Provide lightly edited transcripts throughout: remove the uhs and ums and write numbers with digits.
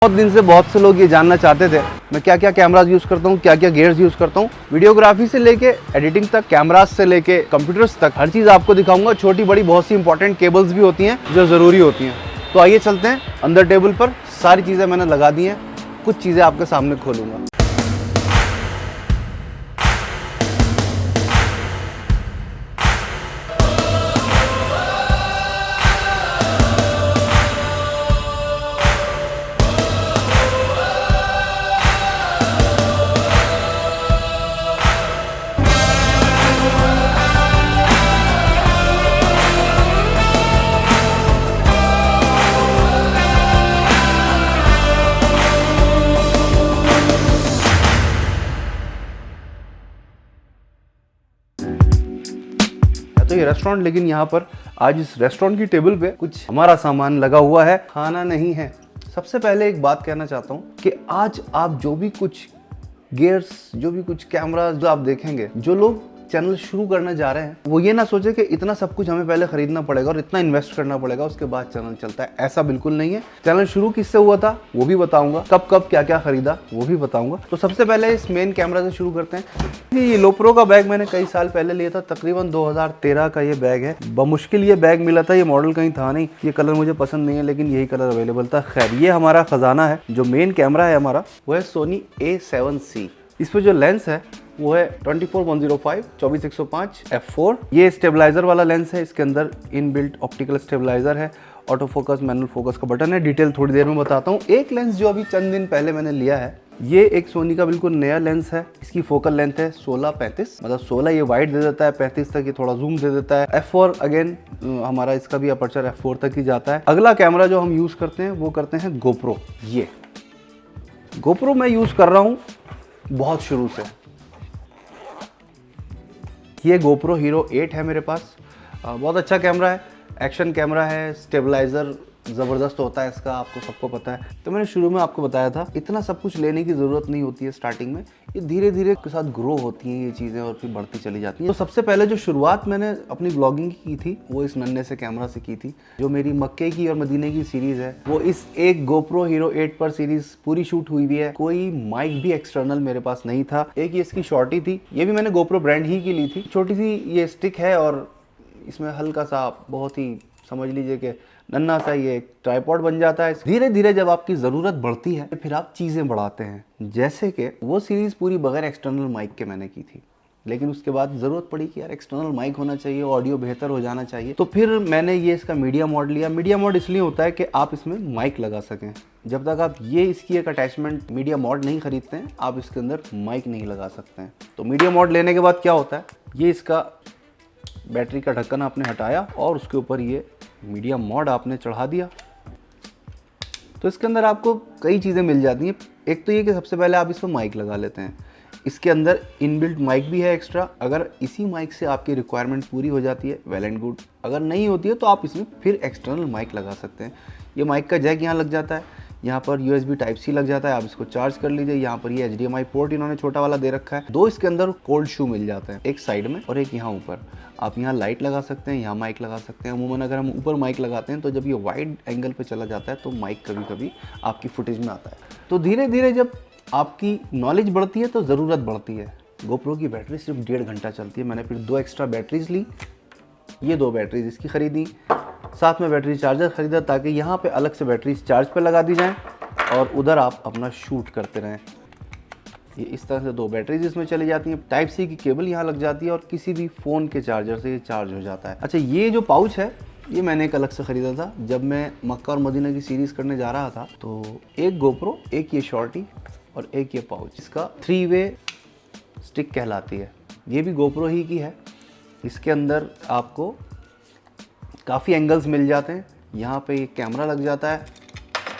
बहुत दिन से बहुत से लोग ये जानना चाहते थे मैं क्या क्या कैमराज यूज़ करता हूँ, क्या क्या गियर्स यूज़ करता हूँ। वीडियोग्राफी से लेके एडिटिंग तक, कैमराज से लेके कंप्यूटर्स तक हर चीज़ आपको दिखाऊंगा। छोटी बड़ी बहुत सी इंपॉर्टेंट केबल्स भी होती हैं जो ज़रूरी होती हैं। तो आइए चलते हैं अंदर टेबल पर। सारी चीज़ें मैंने लगा दी हैं, कुछ चीज़ें आपके सामने खोलूँगा। तो ये रेस्टोरेंट, लेकिन यहाँ पर आज इस रेस्टोरेंट की टेबल पे कुछ हमारा सामान लगा हुआ है, खाना नहीं है। सबसे पहले एक बात कहना चाहता हूँ कि आज आप जो भी कुछ गियर्स, जो भी कुछ कैमरास जो आप देखेंगे, जो लोग चैनल शुरू करने जा रहे हैं वो ये ना सोचे कि इतना सब कुछ हमें पहले खरीदना पड़ेगा और इतना इन्वेस्ट करना पड़ेगा उसके बाद चैनल चलता है। ऐसा बिल्कुल नहीं है। चैनल शुरू किससे हुआ था वो भी बताऊंगा, कब कब क्या क्या खरीदा वो भी बताऊंगा। तो सबसे पहले इस मेन कैमरा से शुरू करते हैं। ये लोप्रो का बैग मैंने कई साल पहले लिया था, तकरीबन 2013 का ये बैग है। बमुश्किल ये बैग मिला था, ये मॉडल कहीं था नहीं, ये कलर मुझे पसंद नहीं है लेकिन यही कलर अवेलेबल था। खैर, ये हमारा खजाना है। जो मेन कैमरा है हमारा वो है सोनी A7C। इस पर जो लेंस है वो है 24-105 24-105 f4। ये स्टेबलाइजर वाला लेंस है। इसके अंदर इनबिल्ट ऑप्टिकल स्टेबलाइजर है, ऑटो फोकस, मैनुअल फोकस का बटन है। डिटेल थोड़ी देर में बताता हूँ। एक लेंस जो अभी चंद दिन पहले मैंने लिया है, ये एक सोनी का बिल्कुल नया लेंस है। इसकी फोकल लेंथ है 16-35, मतलब 16 ये वाइड दे देता है, 35 तक ये थोड़ा जूम दे देता है। f4 अगेन हमारा इसका भी अपर्चर f4 तक ही जाता है। अगला कैमरा जो हम यूज करते हैं वो करते हैं गोप्रो। ये गोप्रो मैं यूज कर रहा हूँ बहुत शुरू से। ये GoPro Hero 8 है मेरे पास। बहुत अच्छा कैमरा है, एक्शन कैमरा है, स्टेबलाइज़र ज़बरदस्त होता है इसका, आपको सबको पता है। तो मैंने शुरू में आपको बताया था इतना सब कुछ लेने की ज़रूरत नहीं होती है स्टार्टिंग में, ये धीरे धीरे के साथ ग्रो होती हैं ये चीज़ें और फिर बढ़ती चली जाती हैं। तो सबसे पहले जो शुरुआत मैंने अपनी ब्लॉगिंग की थी वो इस नन्हे से कैमरा से की थी। जो मेरी मक्के की और मदीने की सीरीज़ है वो इस एक GoPro Hero 8 पर सीरीज़ पूरी शूट हुई हुई है। कोई माइक भी एक्सटर्नल मेरे पास नहीं था। एक ये इसकी शॉर्टी थी, ये भी मैंने GoPro ब्रांड ही की ली थी। छोटी सी ये स्टिक है और इसमें हल्का सा बहुत ही समझ लीजिए कि नन्हा सा ये एक ट्राइपॉड बन जाता है। धीरे धीरे जब आपकी ज़रूरत बढ़ती है फिर आप चीज़ें बढ़ाते हैं। जैसे कि वो सीरीज़ पूरी बगैर एक्सटर्नल माइक के मैंने की थी, लेकिन उसके बाद ज़रूरत पड़ी कि यार एक्सटर्नल माइक होना चाहिए, ऑडियो बेहतर हो जाना चाहिए। तो फिर मैंने ये इसका मीडिया मोड लिया। मीडिया मोड इसलिए होता है कि आप इसमें माइक लगा सकें। जब तक आप ये इसकी एक अटैचमेंट मीडिया मोड नहीं खरीदते हैं आप इसके अंदर माइक नहीं लगा सकते हैं। तो मीडिया मोड लेने के बाद क्या होता है, ये इसका बैटरी का ढक्कन आपने हटाया और उसके ऊपर ये मीडिया मोड आपने चढ़ा दिया। तो इसके अंदर आपको कई चीज़ें मिल जाती हैं। एक तो ये कि सबसे पहले आप इस पर माइक लगा लेते हैं। इसके अंदर इनबिल्ट माइक भी है एक्स्ट्रा। अगर इसी माइक से आपकी रिक्वायरमेंट पूरी हो जाती है वेल एंड गुड, अगर नहीं होती है तो आप इसमें फिर एक्सटर्नल माइक लगा सकते हैं। ये माइक का जैक यहाँ लग जाता है, यहाँ पर USB Type-C लग जाता है, आप इसको चार्ज कर लीजिए। यहाँ पर ये HDMI पोर्ट इन्होंने छोटा वाला दे रखा है। दो इसके अंदर कोल्ड शू मिल जाते हैं, एक साइड में और एक यहाँ ऊपर। आप यहाँ लाइट लगा सकते हैं, यहाँ माइक लगा सकते हैं। अमूमन अगर हम ऊपर माइक लगाते हैं तो जब ये वाइड एंगल पे चला जाता है तो माइक कभी कभी आपकी फुटेज में आता है। तो धीरे धीरे जब आपकी नॉलेज बढ़ती है तो ज़रूरत बढ़ती है। GoPro की बैटरी सिर्फ 1.5 घंटा चलती है। मैंने फिर 2 एक्स्ट्रा बैटरीज ली। ये 2 बैटरीज इसकी खरीदी, साथ में बैटरी चार्जर खरीदा ताकि यहाँ पे अलग से बैटरी चार्ज पे लगा दी जाएं और उधर आप अपना शूट करते रहें। ये इस तरह से 2 बैटरीज इसमें चली जाती हैं। Type-C की केबल यहाँ लग जाती है और किसी भी फ़ोन के चार्जर से ये चार्ज हो जाता है। अच्छा, ये जो पाउच है ये मैंने एक अलग से ख़रीदा था जब मैं मक्का और मदीना की सीरीज़ करने जा रहा था। तो एक GoPro, एक ये शॉर्टी और एक ये पाउच, इसका 3-वे स्टिक कहलाती है। ये भी GoPro ही की है। इसके अंदर आपको काफ़ी एंगल्स मिल जाते हैं। यहाँ पे ये कैमरा लग जाता है,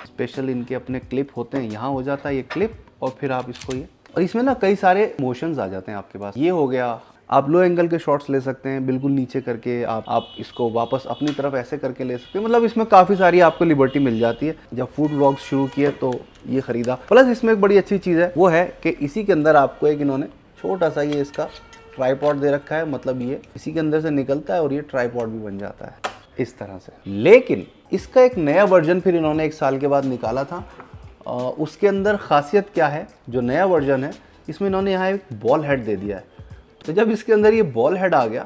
स्पेशल इनके अपने क्लिप होते हैं, यहाँ हो जाता है ये क्लिप और फिर आप इसको ये, और इसमें ना कई सारे मोशंस आ जाते हैं आपके पास। ये हो गया, आप लो एंगल के शॉट्स ले सकते हैं, बिल्कुल नीचे करके आप इसको वापस अपनी तरफ ऐसे करके ले सकते हैं। मतलब इसमें काफ़ी सारी आपको लिबर्टी मिल जाती है। जब फूड व्लॉग्स शुरू किए तो ये ख़रीदा। प्लस इसमें एक बड़ी अच्छी चीज़ है वो है कि इसी के अंदर आपको एक इन्होंने छोटा सा ये इसका ट्राइपॉड दे रखा है। मतलब ये इसी के अंदर से निकलता है और ये ट्राइपॉड भी बन जाता है इस तरह से। लेकिन इसका एक नया वर्जन फिर इन्होंने 1 साल के बाद निकाला था उसके अंदर खासियत क्या है, जो नया वर्जन है इसमें इन्होंने यहाँ एक बॉल हेड दे दिया है। तो जब इसके अंदर ये बॉल हेड आ गया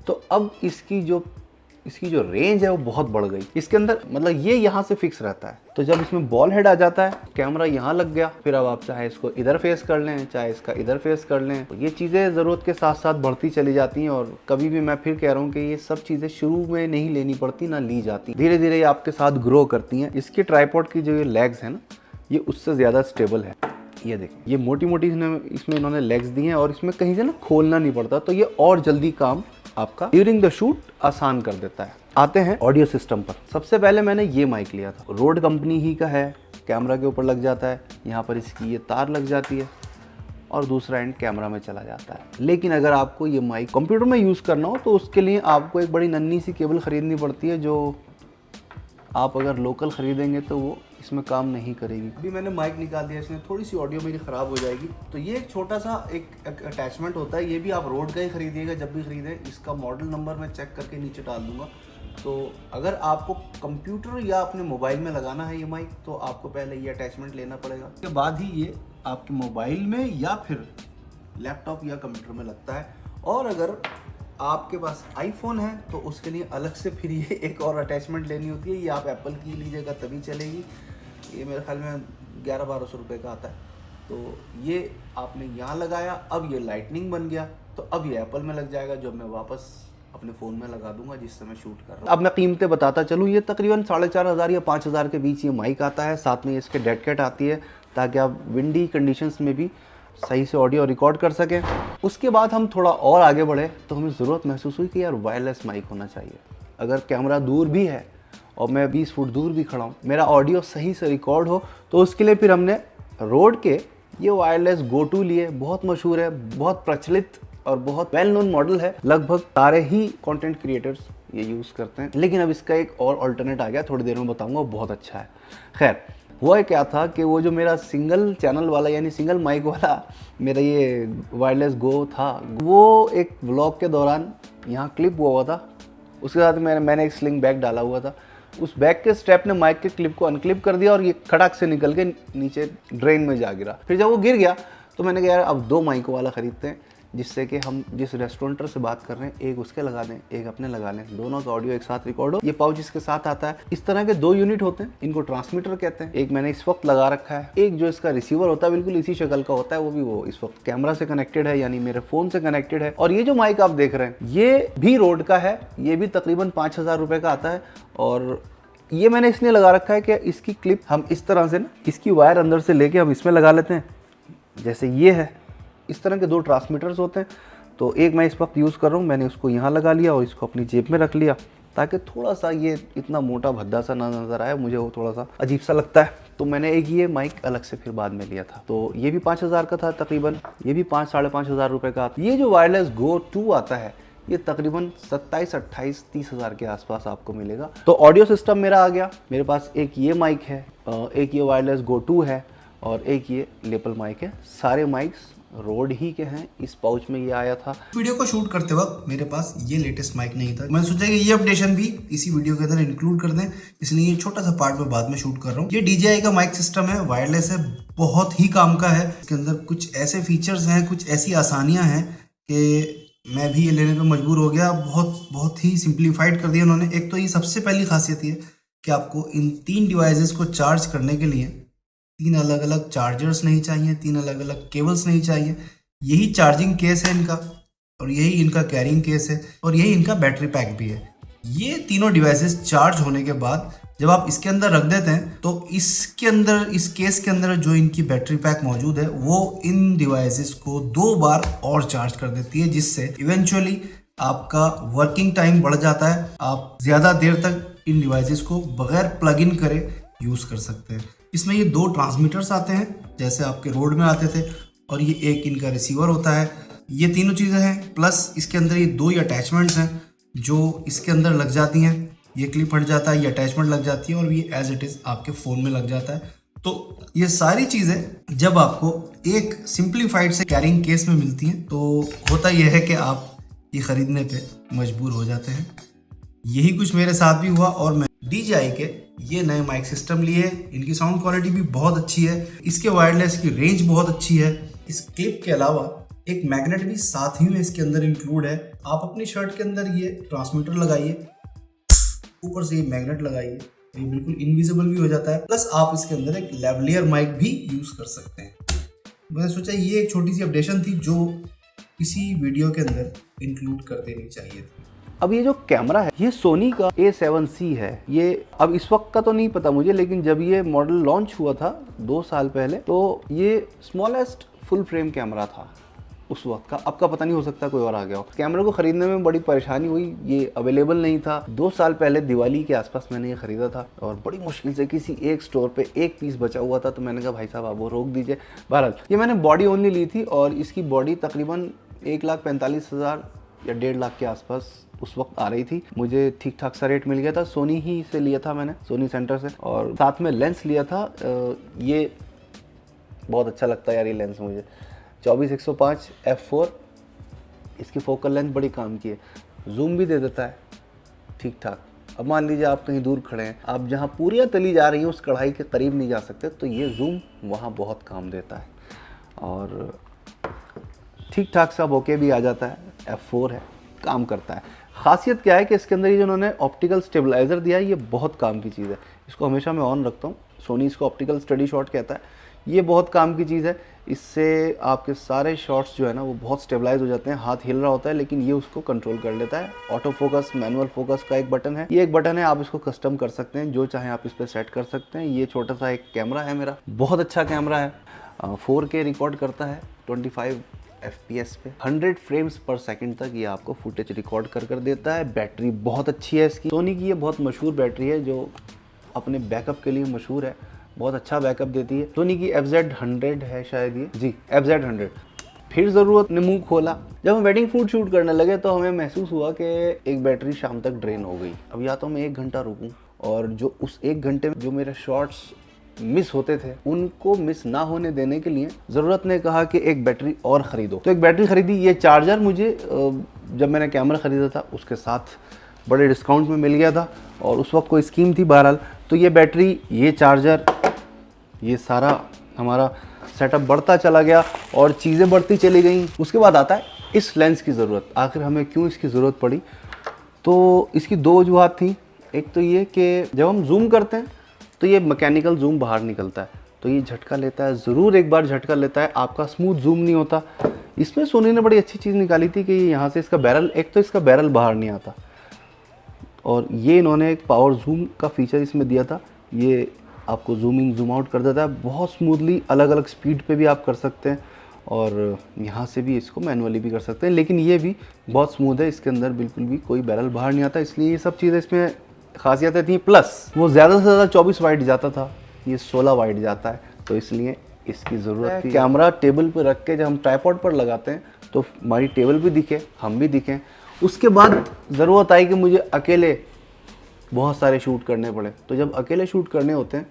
तो अब इसकी जो रेंज है वो बहुत बढ़ गई। इसके अंदर मतलब ये यहाँ से फिक्स रहता है, तो जब इसमें बॉल हेड आ जाता है कैमरा यहाँ लग गया, फिर अब आप चाहे इसको इधर फेस कर लें चाहे इसका इधर फेस कर लें, तो ये चीज़ें ज़रूरत के साथ साथ बढ़ती चली जाती हैं। और कभी भी मैं फिर कह रहा हूँ कि ये सब चीज़ें शुरू में नहीं लेनी पड़ती ना ली जाती, धीरे धीरे ये आपके साथ ग्रो करती हैं। इसके ट्राइपॉड की जो ये लेग्स हैं ना, ये उससे ज़्यादा स्टेबल है। ये देखिए, ये मोटी मोटी इसमें इन्होंने लेग्स दी हैं और इसमें कहीं से ना खोलना नहीं पड़ता, तो ये और जल्दी काम आपका ड्यूरिंग द शूट आसान कर देता है। आते हैं ऑडियो सिस्टम पर। सबसे पहले मैंने ये माइक लिया था, रोड कंपनी ही का है, कैमरा के ऊपर लग जाता है, यहाँ पर इसकी ये तार लग जाती है और दूसरा एंड कैमरा में चला जाता है। लेकिन अगर आपको ये माइक कंप्यूटर में यूज़ करना हो तो उसके लिए आपको एक बड़ी नन्ही सी केबल ख़रीदनी पड़ती है, जो आप अगर लोकल ख़रीदेंगे तो वो इसमें काम नहीं करेगी। अभी मैंने माइक निकाल दिया, इसमें थोड़ी सी ऑडियो मेरी ख़राब हो जाएगी, तो ये एक छोटा सा एक अटैचमेंट होता है, ये भी आप रोड का ही खरीदिएगा जब भी खरीदें। इसका मॉडल नंबर मैं चेक करके नीचे डाल दूंगा। तो अगर आपको कंप्यूटर या अपने मोबाइल में लगाना है ये माइक, तो आपको पहले ये अटैचमेंट लेना पड़ेगा, उसके बाद ही ये आपके मोबाइल में या फिर लैपटॉप या कंप्यूटर में लगता है। और अगर आपके पास आईफोन है तो उसके लिए अलग से फिर ये एक और अटैचमेंट लेनी होती है, ये आप एप्पल की लीजिएगा तभी चलेगी। ये मेरे ख्याल में 1100-1200 रुपये का आता है। तो ये आपने यहाँ लगाया, अब ये लाइटनिंग बन गया, तो अब ये एप्पल में लग जाएगा, जो मैं वापस अपने फ़ोन में लगा दूंगा जिससे मैं शूट कर रहा हूँ। अब मैं कीमतें बताता चलूँ, ये तकरीबन 4500 या 5000 के बीच ये माइक आता है, साथ में इसके डेड कैट आती है ताकि आप विंडी कंडीशंस में भी सही से ऑडियो रिकॉर्ड कर सकें। उसके बाद हम थोड़ा और आगे बढ़े तो हमें ज़रूरत महसूस हुई कि यार वायरलेस माइक होना चाहिए। अगर कैमरा दूर भी है और मैं 20 फुट दूर भी खड़ा हूँ, मेरा ऑडियो सही से रिकॉर्ड हो, तो उसके लिए फिर हमने रोड के ये वायरलेस GO2 लिए। बहुत मशहूर है, बहुत प्रचलित और बहुत वेल नोन मॉडल है, लगभग सारे ही कंटेंट क्रिएटर्स ये यूज़ करते हैं। लेकिन अब इसका एक और अल्टरनेट आ गया, थोड़ी देर में बताऊंगा, वो बहुत अच्छा है। खैर, हुआ क्या था कि वो जो मेरा सिंगल चैनल वाला यानी सिंगल माइक वाला मेरा ये वायरलेस गो था, वो एक व्लॉग के दौरान यहाँ क्लिप हुआ था। उसके साथ मैंने एक स्लिंग बैग डाला हुआ था, उस बैग के स्ट्रैप ने माइक के क्लिप को अनक्लिप कर दिया और ये खड़ाक से निकल के नीचे ड्रेन में जा गिरा। फिर जब वो गिर गया तो मैंने कहा यार अब 2 माइक वाला ख़रीदते हैं, जिससे कि हम जिस रेस्टोरेंटर से बात कर रहे हैं एक उसके लगा दें, एक अपने लगा लें, दोनों का ऑडियो एक साथ रिकॉर्ड हो। ये पाउच इसके साथ आता है। इस तरह के 2 यूनिट होते हैं, इनको ट्रांसमीटर कहते हैं। एक मैंने इस वक्त लगा रखा है, एक जो इसका रिसीवर होता है बिल्कुल इसी शक्ल का होता है, वो इस वक्त कैमरा से कनेक्टेड है, यानी मेरे फ़ोन से कनेक्टेड है। और ये जो माइक आप देख रहे हैं ये भी रोड का है, ये भी तकरीबन 5000 रुपये का आता है। और ये मैंने इसलिए लगा रखा है कि इसकी क्लिप हम इस तरह से ना, इसकी वायर अंदर से लेके हम इसमें लगा लेते हैं, जैसे ये है। इस तरह के 2 ट्रांसमीटर्स होते हैं। तो एक मैं इस वक्त यूज़ कर रहा हूँ, मैंने उसको यहाँ लगा लिया और इसको अपनी जेब में रख लिया, ताकि थोड़ा सा ये इतना मोटा भद्दा सा ना नज़र आए, मुझे वो थोड़ा सा अजीब सा लगता है। तो मैंने एक ये माइक अलग से फिर बाद में लिया था, तो ये भी 5000 का था तकरीबन, ये भी 5-5.5 रुपये का। ये जो वायरलेस GO2 आता है ये तकरीबन 27-28-30 के आसपास आपको मिलेगा। तो ऑडियो सिस्टम मेरा आ गया, मेरे पास एक ये माइक है, एक ये वायरलेस GO2 है और एक ये लेपल माइक है। सारे माइक्स रोड ही के हैं, इस पाउच में ये आया था। वीडियो को शूट करते वक्त मेरे पास ये लेटेस्ट माइक नहीं था, मैंने सोचा कि ये अपडेशन भी इसी वीडियो के अंदर इंक्लूड कर दें, इसलिए ये छोटा सा पार्ट में बाद में शूट कर रहा हूँ। ये DJI का माइक सिस्टम है, वायरलेस है, बहुत ही काम का है। इसके अंदर कुछ ऐसे फीचर्स हैं, कुछ ऐसी आसानियां हैं कि मैं भी ये लेने पर मजबूर हो गया। बहुत ही सिंप्लीफाइड कर दिया उन्होंने। एक तो ये सबसे पहली खासियत ये कि आपको इन 3 डिवाइसेस को चार्ज करने के लिए 3 अलग अलग चार्जर्स नहीं चाहिए, 3 अलग अलग केबल्स नहीं चाहिए। यही चार्जिंग केस है इनका और यही इनका कैरिंग केस है और यही इनका बैटरी पैक भी है। ये तीनों डिवाइसेस चार्ज होने के बाद जब आप इसके अंदर रख देते हैं तो इसके अंदर, इस केस के अंदर जो इनकी बैटरी पैक मौजूद है वो इन डिवाइसेस को 2 बार और चार्ज कर देती है, जिससे इवेंचुअली आपका वर्किंग टाइम बढ़ जाता है। आप ज़्यादा देर तक इन डिवाइसेस को बगैर प्लग इन करे यूज़ कर सकते हैं। इसमें ये 2 ट्रांसमीटर्स आते हैं जैसे आपके रोड में आते थे, और ये एक इनका रिसीवर होता है। ये तीनों चीज़ें हैं, प्लस इसके अंदर ये 2 अटैचमेंट्स हैं जो इसके अंदर लग जाती हैं। ये क्लिप हट जाता है, ये अटैचमेंट लग जाती है और ये एज इट इज़ आपके फ़ोन में लग जाता है। तो ये सारी चीज़ें जब आपको एक सिंप्लीफाइड से कैरिंग केस में मिलती हैं तो होता यह है कि आप ये ख़रीदने पे मजबूर हो जाते हैं। यही कुछ मेरे साथ भी हुआ और मैं DJI के ये नए माइक सिस्टम लिए, इनकी साउंड क्वालिटी भी बहुत अच्छी है, इसके वायरलेस की रेंज बहुत अच्छी है। इस क्लिप के अलावा एक मैग्नेट भी साथ ही में इसके अंदर इंक्लूड है। आप अपनी शर्ट के अंदर ये ट्रांसमीटर लगाइए, ऊपर से ये मैग्नेट लगाइए, ये बिल्कुल इनविजिबल भी हो जाता है। प्लस आप इसके अंदर एक लेवलियर माइक भी यूज कर सकते हैं। मैंने सोचा ये एक छोटी सी अपडेशन थी जो इसी वीडियो के अंदर इंक्लूड कर देनी चाहिए थी। अब ये जो कैमरा है ये सोनी का A7C है। ये अब इस वक्त का तो नहीं पता मुझे, लेकिन जब ये मॉडल लॉन्च हुआ था 2 साल पहले तो ये स्मॉलेस्ट फुल फ्रेम कैमरा था उस वक्त का। अब का पता नहीं, हो सकता कोई और आ गया हो। कैमरे को खरीदने में बड़ी परेशानी हुई, ये अवेलेबल नहीं था। 2 साल पहले दिवाली के आसपास मैंने ये खरीदा था और बड़ी मुश्किल से किसी एक स्टोर पे एक पीस बचा हुआ था, तो मैंने कहा भाई साहब आप वो रोक दीजिए। बहरहाल ये मैंने बॉडी ओनली ली थी और इसकी बॉडी तकरीबन 1,45,000 या 1.5 लाख के आसपास उस वक्त आ रही थी। मुझे ठीक ठाक सा रेट मिल गया था, सोनी ही से लिया था मैंने, सोनी सेंटर से। और साथ में लेंस लिया था, ये बहुत अच्छा लगता है यार ये लेंस मुझे, 24-105 f4। इसकी फोकल लेंथ बड़ी काम की है, जूम भी दे देता है ठीक ठाक। अब मान लीजिए आप कहीं दूर खड़े हैं, आप जहाँ पूरियाँ तली जा रही हैं उस कढ़ाई के करीब नहीं जा सकते, तो ये जूम वहाँ बहुत काम देता है। और ठीक ठाक सा बोके भी आ जाता है, f4 है, काम करता है। खासियत क्या है कि इसके अंदर ये जो उन्होंने ऑप्टिकल स्टेबलाइज़र दिया है ये बहुत काम की चीज़ है। इसको हमेशा मैं ऑन रखता हूँ, सोनी इसको ऑप्टिकल स्टडी शॉट कहता है। ये बहुत काम की चीज़ है, इससे आपके सारे शॉट्स जो है ना वो बहुत स्टेबलाइज हो जाते हैं। हाथ हिल रहा होता है लेकिन ये उसको कंट्रोल कर लेता है। ऑटो फोकस, मैनुअल फोकस का एक बटन है, ये एक बटन है, आप इसको कस्टम कर सकते हैं, जो चाहे आप इस पर सेट कर सकते हैं। ये छोटा सा एक कैमरा है मेरा, बहुत अच्छा कैमरा है, 4K रिकॉर्ड करता है 25 FPS पे, 100 फ्रेम्स पर सेकंड तक ये आपको फुटेज रिकॉर्ड कर देता है। बैटरी बहुत अच्छी है इसकी, सोनी की ये बहुत मशहूर बैटरी है जो अपने बैकअप के लिए मशहूर है, बहुत अच्छा बैकअप देती है। सोनी की FZ100 है शायद ये, जी FZ100। फिर ज़रूरत ने मुंह खोला, जब हम वेडिंग फूड शूट करने लगे तो हमें महसूस हुआ कि एक बैटरी शाम तक ड्रेन हो गई। अब या तो मैं 1 घंटा रुकूं, और जो उस 1 घंटे में जो मेरे शॉट्स मिस होते थे उनको मिस ना होने देने के लिए ज़रूरत ने कहा कि एक बैटरी और ख़रीदो। तो एक बैटरी ख़रीदी। ये चार्जर मुझे जब मैंने कैमरा ख़रीदा था उसके साथ बड़े डिस्काउंट में मिल गया था और उस वक्त कोई स्कीम थी बहरहाल। तो ये बैटरी, ये चार्जर, ये सारा हमारा सेटअप बढ़ता चला गया और चीज़ें बढ़ती चली गई। उसके बाद आता है इस लेंस की ज़रूरत। आखिर हमें क्यों इसकी ज़रूरत पड़ी? तो इसकी 2 वजूहत थी। एक तो ये कि जब हम जूम करते हैं तो ये मैकेनिकल जूम बाहर निकलता है, तो ये झटका लेता है, ज़रूर एक बार झटका लेता है, आपका स्मूथ जूम नहीं होता। इसमें सोनी ने बड़ी अच्छी चीज़ निकाली थी कि यहाँ से इसका बैरल, एक तो इसका बैरल बाहर नहीं आता, और ये इन्होंने एक पावर जूम का फीचर इसमें दिया था। ये आपको जूम इन जूम आउट कर देता है बहुत स्मूथली, अलग अलग स्पीड पे भी आप कर सकते हैं, और यहाँ से भी इसको मैनुअली भी कर सकते हैं। लेकिन ये भी बहुत स्मूथ है, इसके अंदर बिल्कुल भी कोई बैरल बाहर नहीं आता, इसलिए ये सब चीज़ें इसमें खासियतें थी। प्लस वो ज़्यादा से ज़्यादा 24 वाइट जाता था, ये 16 वाइट जाता है, तो इसलिए इसकी ज़रूरत थी। कैमरा टेबल पर रख के जब हम ट्राइपॉड पर लगाते हैं तो हमारी टेबल भी दिखे, हम भी दिखें। उसके बाद ज़रूरत आई कि मुझे अकेले बहुत सारे शूट करने पड़े, तो जब अकेले शूट करने होते हैं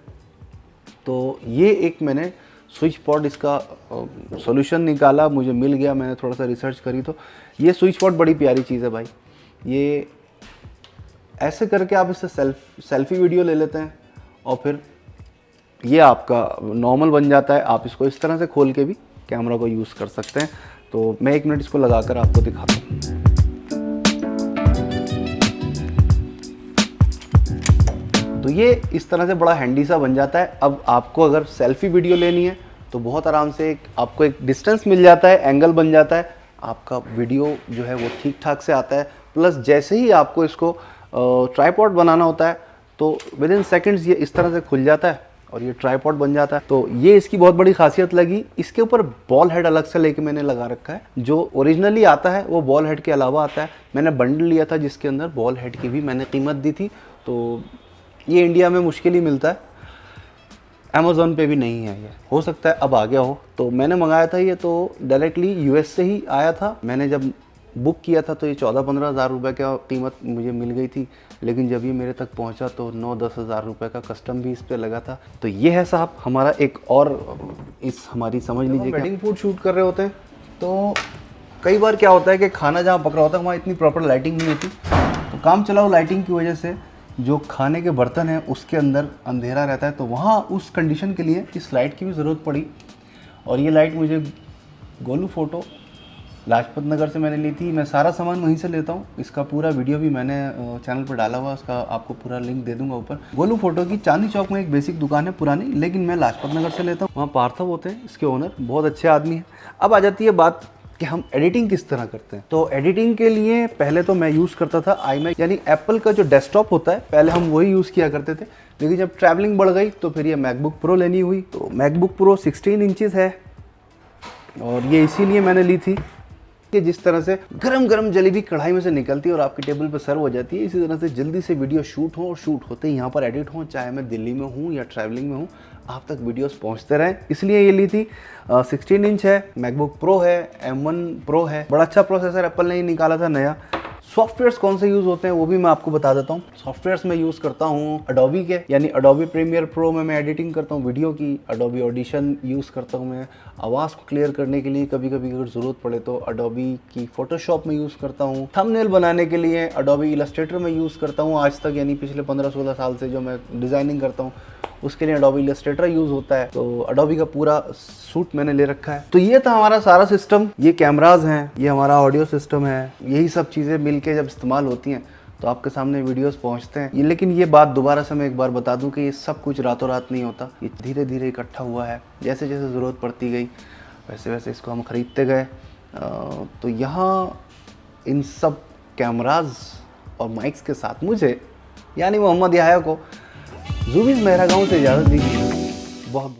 तो ये एक मैंने स्विच पॉड इसका सॉल्यूशन निकाला, मुझे मिल गया, मैंने थोड़ा सा रिसर्च करी तो ये स्विच पॉड बड़ी प्यारी चीज़ है भाई। ये ऐसे करके आप इससे सेल्फी वीडियो ले लेते हैं और फिर ये आपका नॉर्मल बन जाता है। आप इसको इस तरह से खोल के भी कैमरा को यूज़ कर सकते हैं। तो मैं 1 मिनट इसको लगाकर आपको दिखाता हूँ। तो ये इस तरह से बड़ा हैंडी सा बन जाता है। अब आपको अगर सेल्फी वीडियो लेनी है तो बहुत आराम से आपको एक डिस्टेंस मिल जाता है, एंगल बन जाता है, आपका वीडियो जो है वो ठीक ठाक से आता है। प्लस जैसे ही आपको इसको ट्राइपॉड बनाना होता है तो विद इन सेकेंड्स ये इस तरह से खुल जाता है और ये ट्राइपॉड बन जाता है। तो ये इसकी बहुत बड़ी खासियत लगी। इसके ऊपर बॉल हेड अलग से लेके मैंने लगा रखा है, जो ओरिजिनली आता है वो बॉल हेड के अलावा आता है। मैंने बंडल लिया था जिसके अंदर बॉल हेड की भी मैंने कीमत दी थी, तो ये इंडिया में मुश्किल ही मिलता है, अमेज़ॉन पे भी नहीं है। ये हो सकता है अब आ गया हो। तो मैंने मंगाया था ये, तो डायरेक्टली यूएस से ही आया था। मैंने जब बुक किया था तो ये 14-15 हज़ार रुपये का कीमत मुझे मिल गई थी, लेकिन जब ये मेरे तक पहुंचा तो 9-10 हज़ार रुपये का कस्टम भी इस पर लगा था। तो ये है साहब हमारा एक और इस हमारी समझ लीजिए वेडिंग फूड शूट कर रहे होते हैं तो कई बार क्या होता है कि खाना जहाँ पक रहा होता है वहाँ इतनी प्रॉपर लाइटिंग नहीं होती, तो काम चलाओ लाइटिंग की वजह से जो खाने के बर्तन हैं उसके अंदर अंधेरा रहता है, तो वहाँ उस कंडीशन के लिए इस लाइट की भी ज़रूरत पड़ी। और ये लाइट मुझे गोलू फोटो लाजपत नगर से मैंने ली थी। मैं सारा सामान वहीं से लेता हूँ। इसका पूरा वीडियो भी मैंने चैनल पर डाला हुआ, उसका आपको पूरा लिंक दे दूंगा ऊपर। गोलू फोटो की चांदनी चौक में एक बेसिक दुकान है पुरानी, लेकिन मैं लाजपत नगर से लेता हूँ। वहाँ पार्थव होते हैं इसके ओनर, बहुत अच्छे आदमी हैं। अब आ जाती है बात कि हम एडिटिंग किस तरह करते हैं। तो एडिटिंग के लिए पहले तो मैं यूज़ करता था iMac, यानी एप्पल का जो डेस्कटॉप होता है, पहले हम वही यूज़ किया करते थे। लेकिन जब ट्रैवलिंग बढ़ गई तो फिर ये मैकबुक प्रो लेनी हुई। तो मैकबुक प्रो 16 इंचज़ है, और ये इसीलिए मैंने ली थी कि जिस तरह से गरम गरम जलेबी कढ़ाई में से निकलती है और आपकी टेबल पर सर्व हो जाती है, इसी तरह से जल्दी से वीडियो शूट हो और शूट होते ही यहाँ पर एडिट हो, चाहे मैं दिल्ली में हूँ या ट्रैवलिंग में हूँ, आप तक वीडियोस पहुँचते रहें। इसलिए ये ली थी। 16 इंच है, मैकबुक प्रो है, M1 प्रो है। बड़ा अच्छा प्रोसेसर एप्पल ने ही निकाला था नया। सॉफ्टवेयर्स कौन से यूज़ होते हैं वो भी मैं आपको बता देता हूँ। सॉफ्टवेयर्स में यूज़ करता हूँ अडोबी के, यानी अडोबी प्रीमियर प्रो में मैं एडिटिंग करता हूँ वीडियो की। अडोबी ऑडिशन यूज़ करता हूँ मैं आवाज़ को क्लियर करने के लिए, कभी कभी अगर ज़रूरत पड़े तो अडोबी की फ़ोटोशॉप में यूज़ करता हूँ। थंबनेल बनाने के लिए अडोबी इलस्ट्रेटर में यूज़ करता हूँ आज तक, यानी पिछले 15-16 साल से जो मैं डिज़ाइनिंग करता हूँ उसके लिए अडोबी इलस्ट्रेटर यूज़ होता है। तो अडोबी का पूरा सूट मैंने ले रखा है। तो ये था हमारा सारा सिस्टम। ये कैमराज हैं, ये हमारा ऑडियो सिस्टम है। यही सब चीज़ें मिलके जब इस्तेमाल होती हैं तो आपके सामने वीडियोस पहुंचते हैं। ये लेकिन ये बात दोबारा से मैं एक बार बता दूं कि ये सब कुछ रातों रात नहीं होता, ये धीरे धीरे इकट्ठा हुआ है। जैसे जैसे ज़रूरत पड़ती गई वैसे वैसे इसको हम ख़रीदते गए। तो यहाँ इन सब कैमराज और माइक्स के साथ मुझे यानी मोहम्मद याह्या को ज़ूबीज़ मेहरा गाँव से इजाज़त दी। बहुत